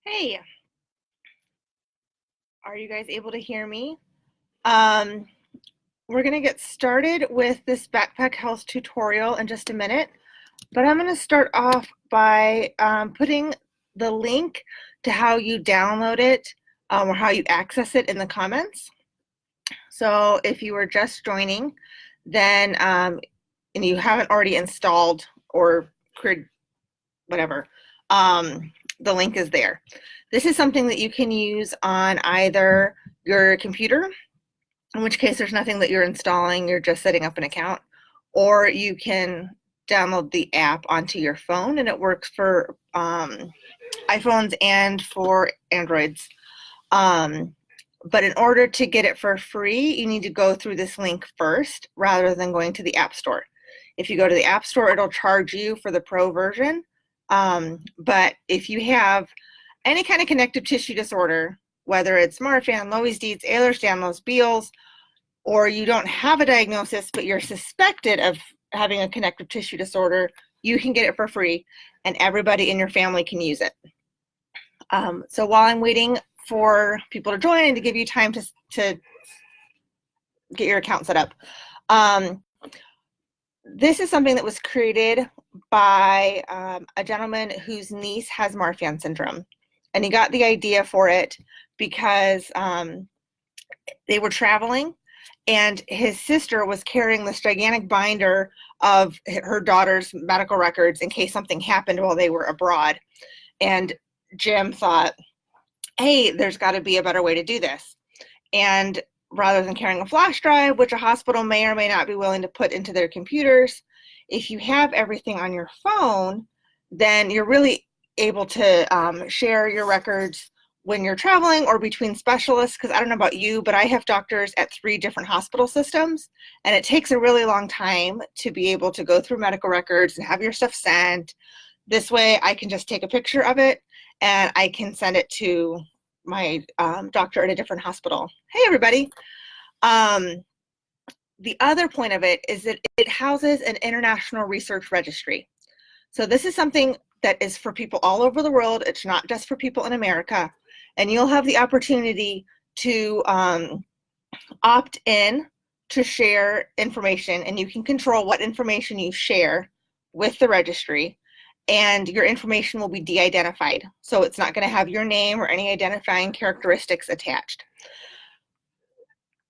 Hey, are you guys able to hear me? Um, we're going to get started with this backpack health tutorial in just a minute, but I'm going to start off by putting the link to how you download it or how you access it in the comments. So if you were just joining, then and you haven't already installed or created whatever, the link is there. This is something that you can use on either your computer, in which case there's nothing that you're installing, you're just setting up an account, or you can download the app onto your phone, and it works for iPhones and for Androids. But in order to get it for free, you need to go through this link first rather than going to the App Store. If you go to the App Store, it'll charge you for the pro version. But if you have any kind of connective tissue disorder, whether it's Marfan, Loeys-Dietz, Ehlers-Danlos, Beals, or you don't have a diagnosis, but you're suspected of having a connective tissue disorder, you can get it for free, and everybody in your family can use it. So while I'm waiting for people to join and to give you time to get your account set up, this is something that was created by a gentleman whose niece has Marfan syndrome. And he got the idea for it because they were traveling and his sister was carrying this gigantic binder of her daughter's medical records in case something happened while they were abroad. And Jim thought, hey, there's got to be a better way to do this. And rather than carrying a flash drive, which a hospital may or may not be willing to put into their computers, if you have everything on your phone, then you're really able to share your records when you're traveling or between specialists, because I don't know about you, but I have doctors at 3 different hospital systems, and it takes a really long time to be able to go through medical records and have your stuff sent. This way, I can just take a picture of it, and I can send it to my doctor at a different hospital. Hey, everybody. The other point of it is that it houses an international research registry. So this is something that is for people all over the world. It's not just for people in America. And you'll have the opportunity to opt in to share information, and you can control what information you share with the registry, and your information will be de-identified. So it's not going to have your name or any identifying characteristics attached.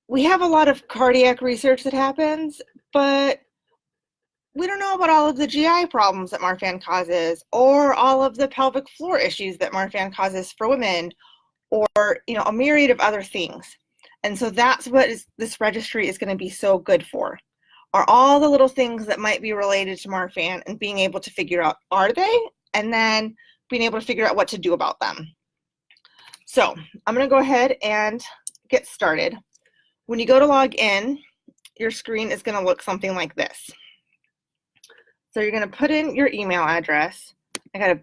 We have a lot of cardiac research that happens, but we don't know about all of the GI problems that Marfan causes, or all of the pelvic floor issues that Marfan causes for women, or a myriad of other things. And so that's what this registry is going to be so good for, are all the little things that might be related to Marfan and being able to figure out, are they? And then being able to figure out what to do about them. So I'm going to go ahead and get started. When you go to log in, your screen is going to look something like this. So you're going to put in your email address. I got to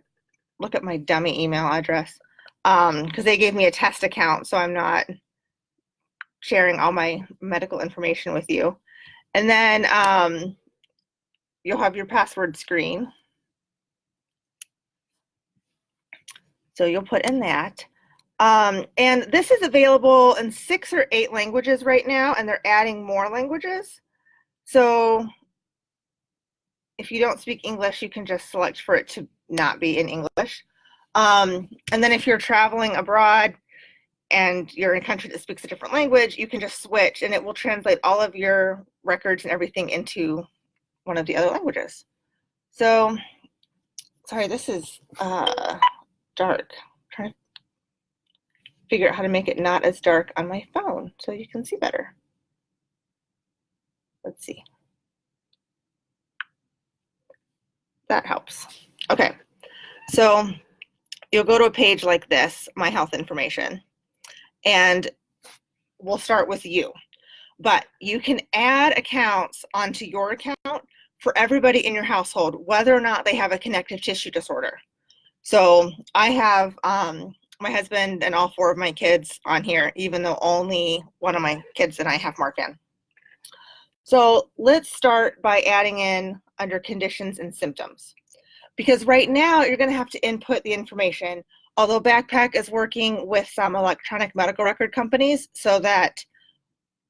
look at my dummy email address because they gave me a test account, so I'm not sharing all my medical information with you. And then you'll have your password screen. So you'll put in that. And this is available in 6 or 8 languages right now, and they're adding more languages. So if you don't speak English, you can just select for it to not be in English. And then if you're traveling abroad and you're in a country that speaks a different language, you can just switch, and it will translate all of your records and everything into one of the other languages. So, sorry, this is dark. I'm trying to figure out how to make it not as dark on my phone so you can see better. Let's see. That helps. Okay, so you'll go to a page like this, My Health Information, and we'll start with you. But you can add accounts onto your account for everybody in your household, whether or not they have a connective tissue disorder. So I have my husband and all 4 of my kids on here, even though only one of my kids and I have Marfan. So let's start by adding in under conditions and symptoms, because right now you're going to have to input the information although Backpack is working with some electronic medical record companies so that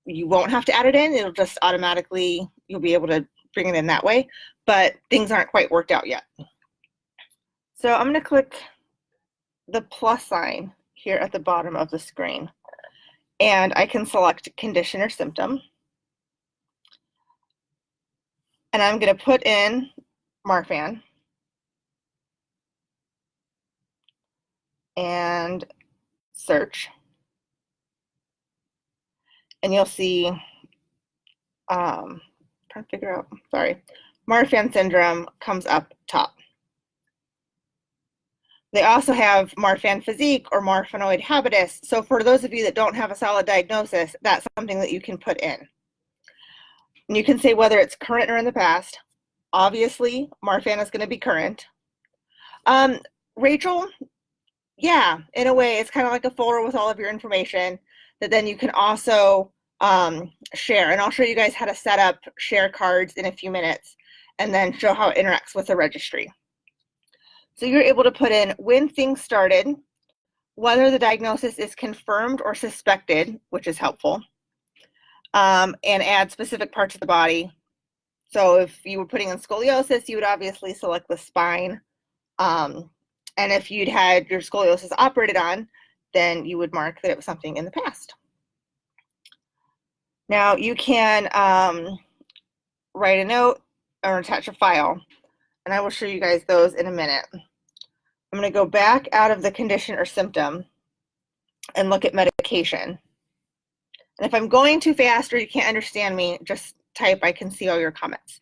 you won't have to add it in. It'll just automatically, you'll be able to bring it in that way, but things aren't quite worked out yet. So I'm going to click the plus sign here at the bottom of the screen, and I can select condition or symptom. And I'm going to put in Marfan and search. And you'll see, trying to figure out, sorry, Marfan syndrome comes up top. They also have Marfan physique or Marfanoid habitus. So for those of you that don't have a solid diagnosis, that's something that you can put in. And you can say whether it's current or in the past. Obviously, Marfan is going to be current. Rachel, yeah, in a way, it's kind of like a folder with all of your information that then you can also share. And I'll show you guys how to set up share cards in a few minutes and then show how it interacts with the registry. So you're able to put in when things started, whether the diagnosis is confirmed or suspected, which is helpful, and add specific parts of the body. So if you were putting in scoliosis, you would obviously select the spine. And if you'd had your scoliosis operated on, then you would mark that it was something in the past. Now you can write a note or attach a file, and I will show you guys those in a minute. I'm going to go back out of the condition or symptom and look at medication. And if I'm going too fast or you can't understand me, just type, I can see all your comments.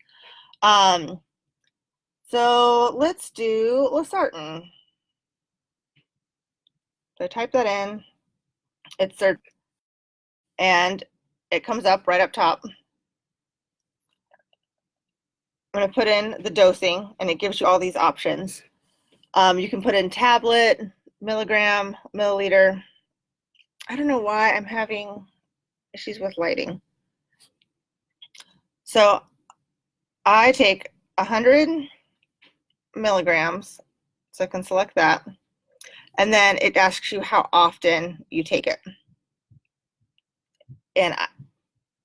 So let's do losartan. So I type that in, it's search, and it comes up right up top. I'm going to put in the dosing, and it gives you all these options. You can put in tablet, milligram, milliliter. I don't know why I'm having issues with lighting. So I take 100 milligrams, so I can select that. And then it asks you how often you take it. And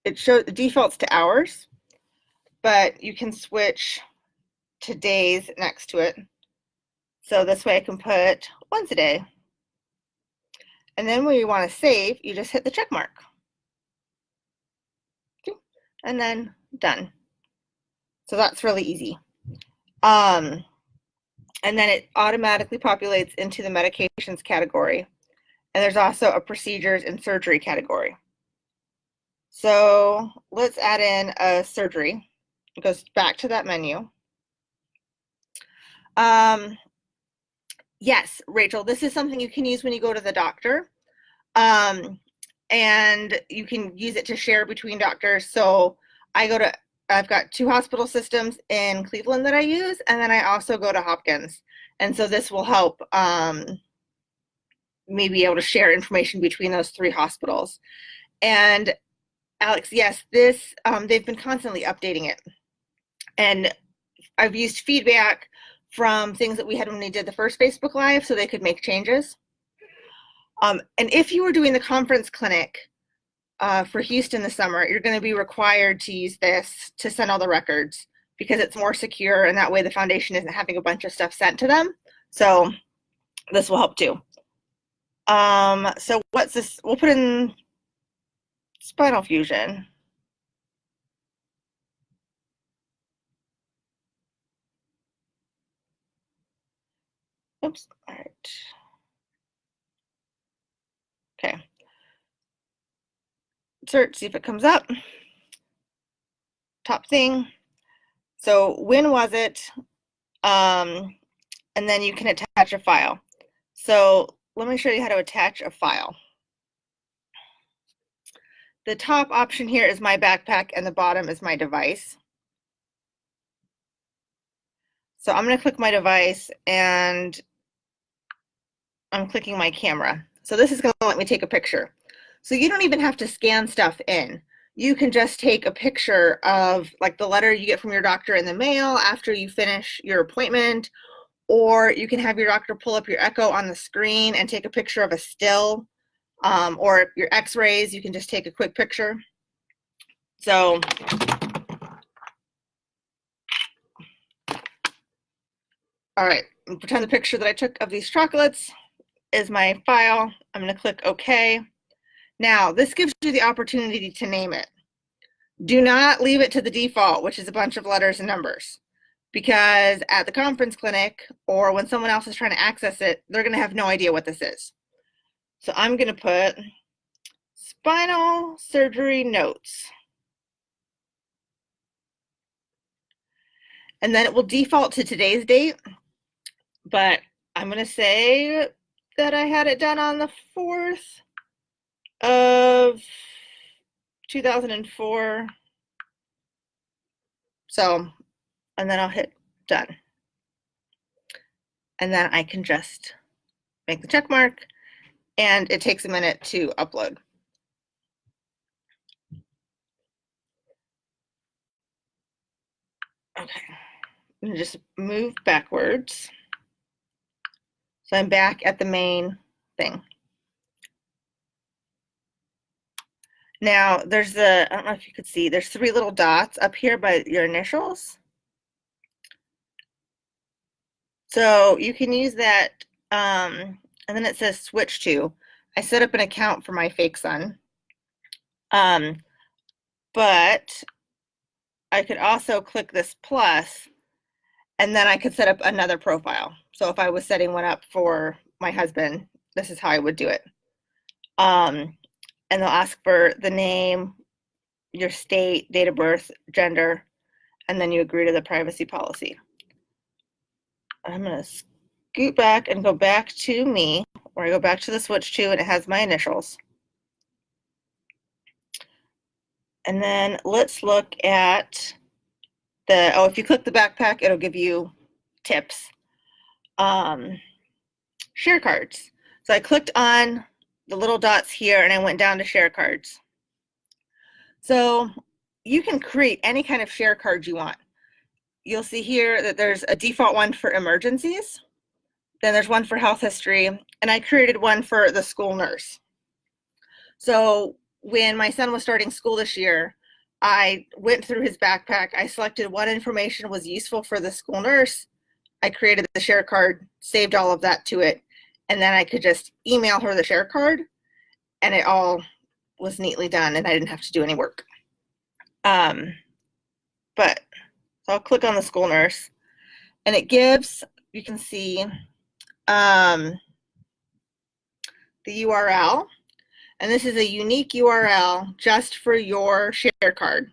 it defaults to hours, but you can switch to days next to it. So this way I can put once a day. And then when you want to save, you just hit the check mark. Okay. And then done. So that's really easy. And then it automatically populates into the medications category. And there's also a procedures and surgery category. So let's add in a surgery. It goes back to that menu. Yes, Rachel, this is something you can use when you go to the doctor. And you can use it to share between doctors. So I've got 2 hospital systems in Cleveland that I use, and then I also go to Hopkins. And so this will help me be able to share information between those 3 hospitals. And Alex, yes, this they've been constantly updating it. And I've used feedback from things that we had when we did the first Facebook Live so they could make changes. And if you were doing the conference clinic for Houston this summer, you're going to be required to use this to send all the records because it's more secure, and that way the foundation isn't having a bunch of stuff sent to them. So this will help too. So what's this? We'll put in spinal fusion. Oops, all right. Okay. Search, see if it comes up. Top thing. So when was it? And then you can attach a file. So let me show you how to attach a file. The top option here is my backpack and the bottom is my device. So I'm going to click my device and I'm clicking my camera. So this is going to let me take a picture. So you don't even have to scan stuff in. You can just take a picture of like the letter you get from your doctor in the mail after you finish your appointment, or you can have your doctor pull up your echo on the screen and take a picture of a still, or your x-rays, you can just take a quick picture. So all right, pretend the picture that I took of these chocolates is my file. I'm going to click OK. Now, this gives you the opportunity to name it. Do not leave it to the default, which is a bunch of letters and numbers, because at the conference clinic or when someone else is trying to access it, they're going to have no idea what this is. So I'm going to put spinal surgery notes. And then it will default to today's date, but I'm going to say that I had it done on the 4th of 2004. So, and then I'll hit done. And then I can just make the check mark, and it takes a minute to upload. Okay, I'm gonna just move backwards. So I'm back at the main thing. Now there's I don't know if you could see, there's 3 little dots up here by your initials. So you can use that, and then it says switch to. I set up an account for my fake son, but I could also click this plus, and then I could set up another profile. So if I was setting one up for my husband, this is how I would do it. And they'll ask for the name, your state, date of birth, gender, and then you agree to the privacy policy. I'm going to scoot back and go back to me, or I go back to the switch to, and it has my initials. And then let's look at the, if you click the backpack, it'll give you tips. Share cards. So I clicked on the little dots here and I went down to share cards. So you can create any kind of share card you want. You'll see here that there's a default one for emergencies. Then there's one for health history, and I created one for the school nurse. So when my son was starting school this year, I went through his backpack. I selected what information was useful for the school nurse. I created the share card, saved all of that to it, and then I could just email her the share card, and it all was neatly done, and I didn't have to do any work. So I'll click on the school nurse, and it gives, you can see the URL, and this is a unique URL just for your share card,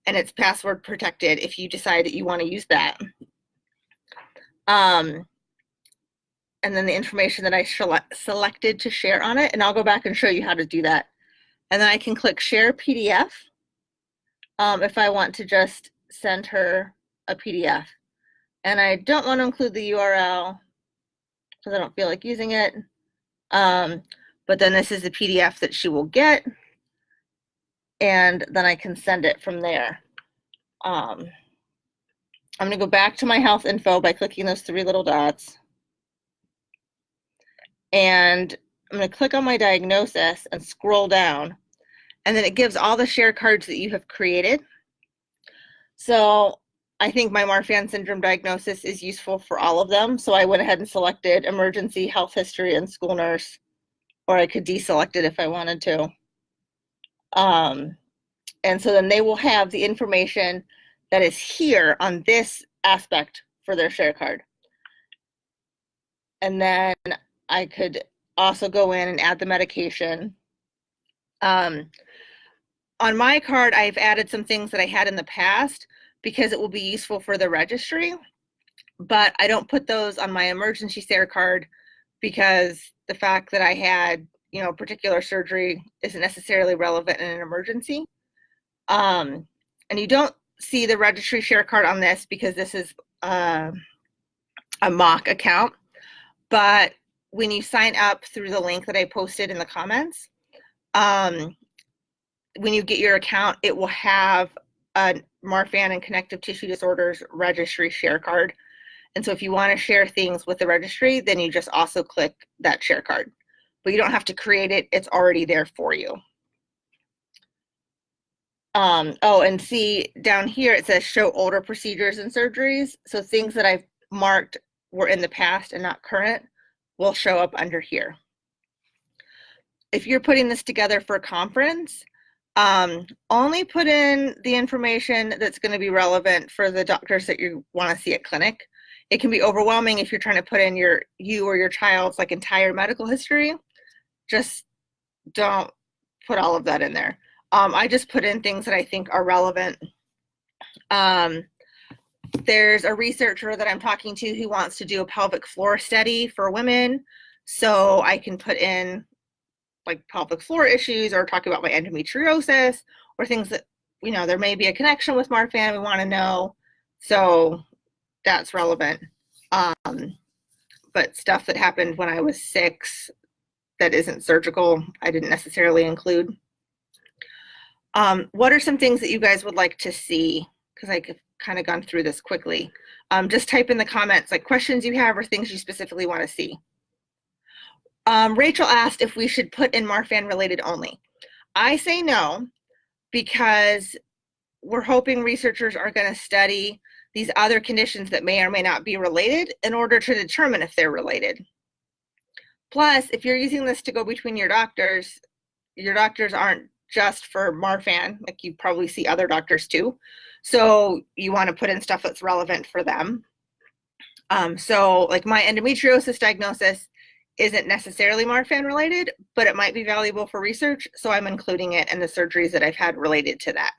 and it's password protected if you decide that you want to use that. And then the information that I selected to share on it, and I'll go back and show you how to do that. And then I can click share PDF if I want to just send her a PDF. And I don't want to include the URL because I don't feel like using it. But then this is the PDF that she will get, and then I can send it from there. I'm going to go back to my health info by clicking those 3 little dots. And I'm going to click on my diagnosis and scroll down. And then it gives all the share cards that you have created. So I think my Marfan syndrome diagnosis is useful for all of them. So I went ahead and selected emergency, health history, and school nurse, or I could deselect it if I wanted to. And so then they will have the information that is here on this aspect for their share card. And then I could also go in and add the medication. On my card, I've added some things that I had in the past because it will be useful for the registry, but I don't put those on my emergency share card because the fact that I had, particular surgery isn't necessarily relevant in an emergency. And you don't see the registry share card on this because this is a mock account, but when you sign up through the link that I posted in the comments, when you get your account, it will have a Marfan and connective tissue disorders registry share card, And so if you want to share things with the registry, then you just also click that share card. But you don't have to create it. It's already there for you. Oh, and see down here, it says show older procedures and surgeries. So things that I've marked were in the past and not current will show up under here. If you're putting this together for a conference, only put in the information that's going to be relevant for the doctors that you want to see at clinic. It can be overwhelming if you're trying to put in you or your child's like entire medical history. Just don't put all of that in there. I just put in things that I think are relevant. There's a researcher that I'm talking to who wants to do a pelvic floor study for women. So I can put in like pelvic floor issues or talk about my endometriosis or things that, you know, there may be a connection with Marfan we want to know. So that's relevant. But stuff that happened when I was 6 that isn't surgical, I didn't necessarily include. What are some things that you guys would like to see? Because I've kind of gone through this quickly. Just type in the comments like questions you have or things you specifically want to see. Rachel asked if we should put in Marfan related only. I say no, because we're hoping researchers are going to study these other conditions that may or may not be related in order to determine if they're related. Plus, if you're using this to go between your doctors aren't just for Marfan, like you probably see other doctors too. So you want to put in stuff that's relevant for them. So like my endometriosis diagnosis isn't necessarily Marfan related, but it might be valuable for research. So I'm including it in the surgeries that I've had related to that.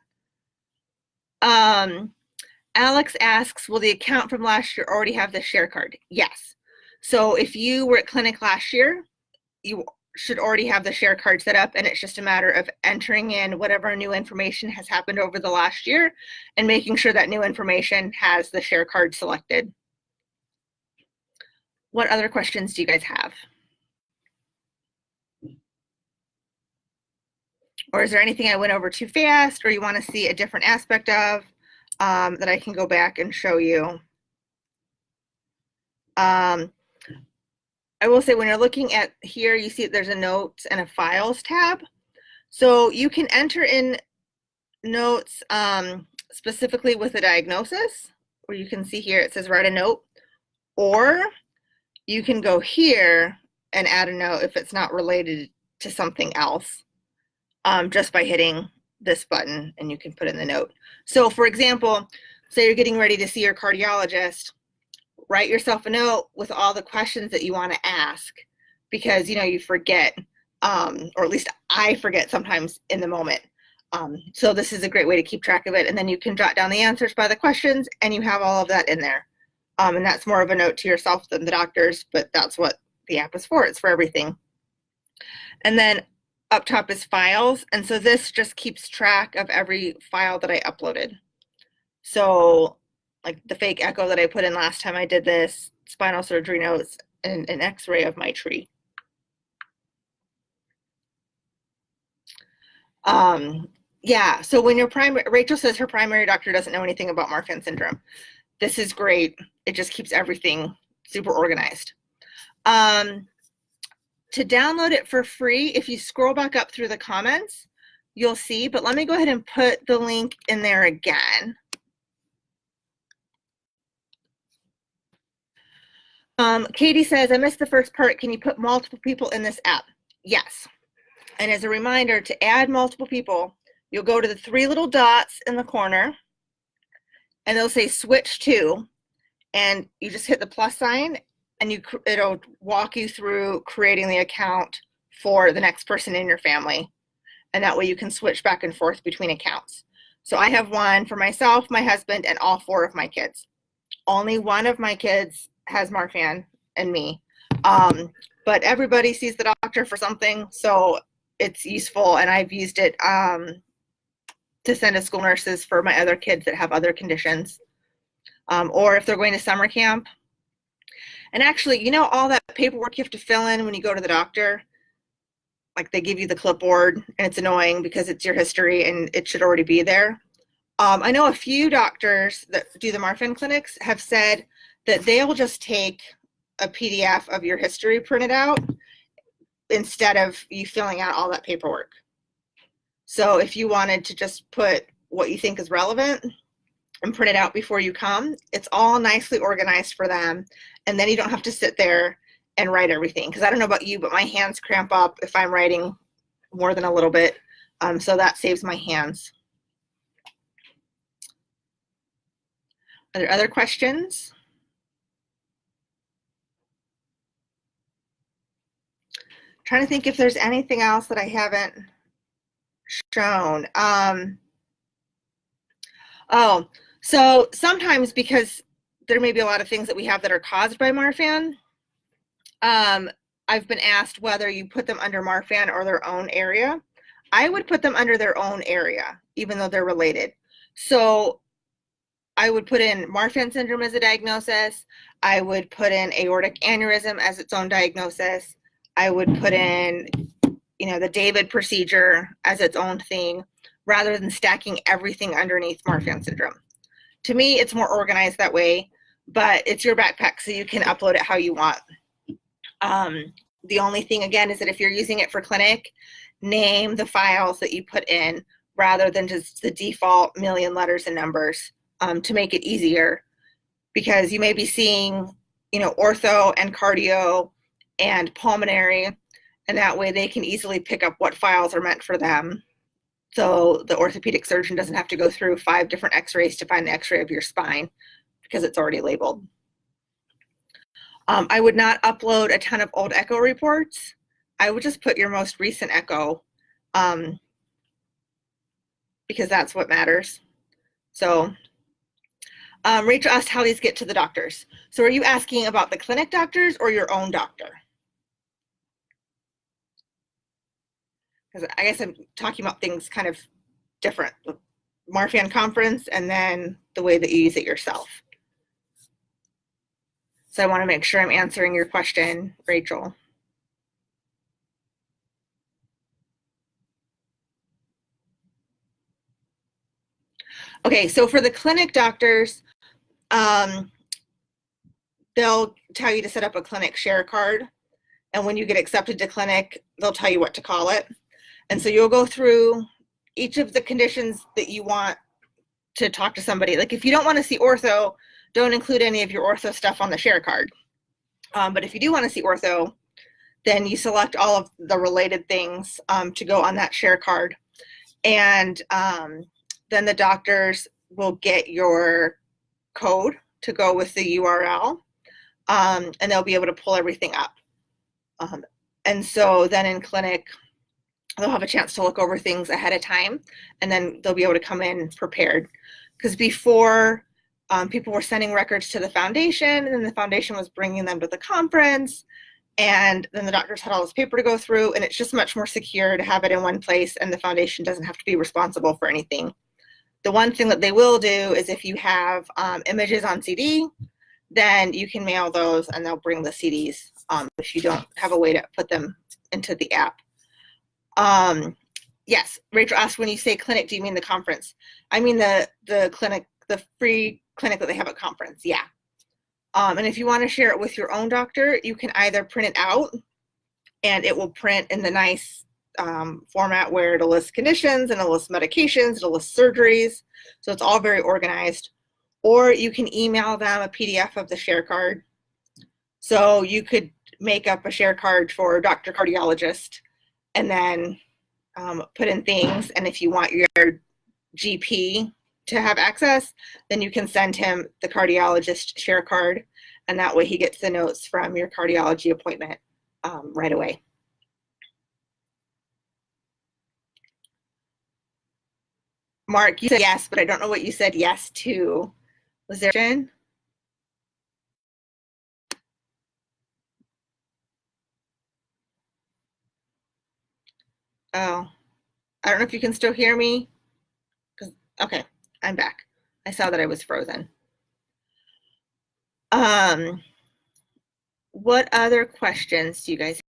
Alex asks, will the account from last year already have the share card? Yes. So if you were at clinic last year, you should already have the share card set up, and it's just a matter of entering in whatever new information has happened over the last year and making sure that new information has the share card selected. What other questions do you guys have? Or is there anything I went over too fast or you want to see a different aspect of that I can go back and show you? I will say when you're looking at here, you see there's a notes and a files tab. So you can enter in notes specifically with a diagnosis, where you can see here it says write a note, or you can go here and add a note if it's not related to something else, just by hitting this button, and you can put in the note. So for example, say you're getting ready to see your cardiologist, write yourself a note with all the questions that you want to ask, because you forget, or at least I forget sometimes in the moment. So this is a great way to keep track of it, and then you can jot down the answers by the questions and you have all of that in there. And that's more of a note to yourself than the doctors, but that's what the app is for. It's for everything. And then up top is files, and so this just keeps track of every file that I uploaded. So like the fake echo that I put in last time I did this, spinal surgery notes, and an x-ray of my tree. Yeah, so when your Rachel says her primary doctor doesn't know anything about Marfan syndrome. This is great. It just keeps everything super organized. To download it for free, if you scroll back up through the comments, you'll see, but let me go ahead and put the link in there again. Katie says, I missed the first part. Can you put multiple people in this app? Yes. And as a reminder, to add multiple people, you'll go to the 3 little dots in the corner, and they'll say switch to, and you just hit the plus sign, and it'll walk you through creating the account for the next person in your family. And that way you can switch back and forth between accounts. So I have one for myself, my husband, and all 4 of my kids. Only one of my kids has Marfan and me. But everybody sees the doctor for something, so it's useful, and I've used it to send to school nurses for my other kids that have other conditions, or if they're going to summer camp. And actually, all that paperwork you have to fill in when you go to the doctor, like they give you the clipboard, and it's annoying because it's your history and it should already be there. I know a few doctors that do the Marfan clinics have said that they'll just take a PDF of your history printed out instead of you filling out all that paperwork. So if you wanted to just put what you think is relevant and print it out before you come, it's all nicely organized for them. And then you don't have to sit there and write everything. Because I don't know about you, but my hands cramp up if I'm writing more than a little bit. So that saves my hands. Are there other questions? Trying to think if there's anything else that I haven't shown. Oh, so sometimes, because there may be a lot of things that we have that are caused by Marfan, I've been asked whether you put them under Marfan or their own area. I would put them under their own area, even though they're related. So I would put in Marfan syndrome as a diagnosis. I would put in aortic aneurysm as its own diagnosis. I would put in, the David procedure as its own thing, rather than stacking everything underneath Marfan syndrome. To me, it's more organized that way, but it's your backpack, so you can upload it how you want. The only thing, again, is that if you're using it for clinic, name the files that you put in rather than just the default million letters and numbers, to make it easier, because you may be seeing, ortho and cardio and pulmonary, and that way they can easily pick up what files are meant for them. So the orthopedic surgeon doesn't have to go through 5 different x-rays to find the x-ray of your spine, because it's already labeled. I would not upload a ton of old echo reports. I would just put your most recent echo, because that's what matters. So Rachel asked how these get to the doctors. So are you asking about the clinic doctors or your own doctor? Because I guess I'm talking about things kind of different. The Marfan conference and then the way that you use it yourself. So I want to make sure I'm answering your question, Rachel. Okay, so for the clinic doctors, they'll tell you to set up a clinic share card. And when you get accepted to clinic, they'll tell you what to call it. And so you'll go through each of the conditions that you want to talk to somebody. Like if you don't want to see ortho, don't include any of your ortho stuff on the share card. But if you do want to see ortho, then you select all of the related things to go on that share card. And then the doctors will get your code to go with the URL, and they'll be able to pull everything up. And so then in clinic, they'll have a chance to look over things ahead of time, and then they'll be able to come in prepared. Because before, people were sending records to the foundation, and then the foundation was bringing them to the conference, and then the doctors had all this paper to go through, and it's just much more secure to have it in one place, and the foundation doesn't have to be responsible for anything. The one thing that they will do is if you have images on CD, then you can mail those, and they'll bring the CDs if you don't have a way to put them into the app. Yes, Rachel asked, when you say clinic, do you mean the conference? I mean the clinic, the free clinic that they have at conference, yeah. And if you want to share it with your own doctor, you can either print it out, and it will print in the nice format where it'll list conditions, and it'll list medications, it'll list surgeries, so it's all very organized. Or you can email them a PDF of the share card. So you could make up a share card for Dr. Cardiologist, and then put in things, and if you want your GP to have access, then you can send him the cardiologist share card, and that way he gets the notes from your cardiology appointment right away. Mark, you said yes, but I don't know what you said yes to. Was there a question? Oh, I don't know if you can still hear me. Okay, I'm back. I saw that I was frozen. What other questions do you guys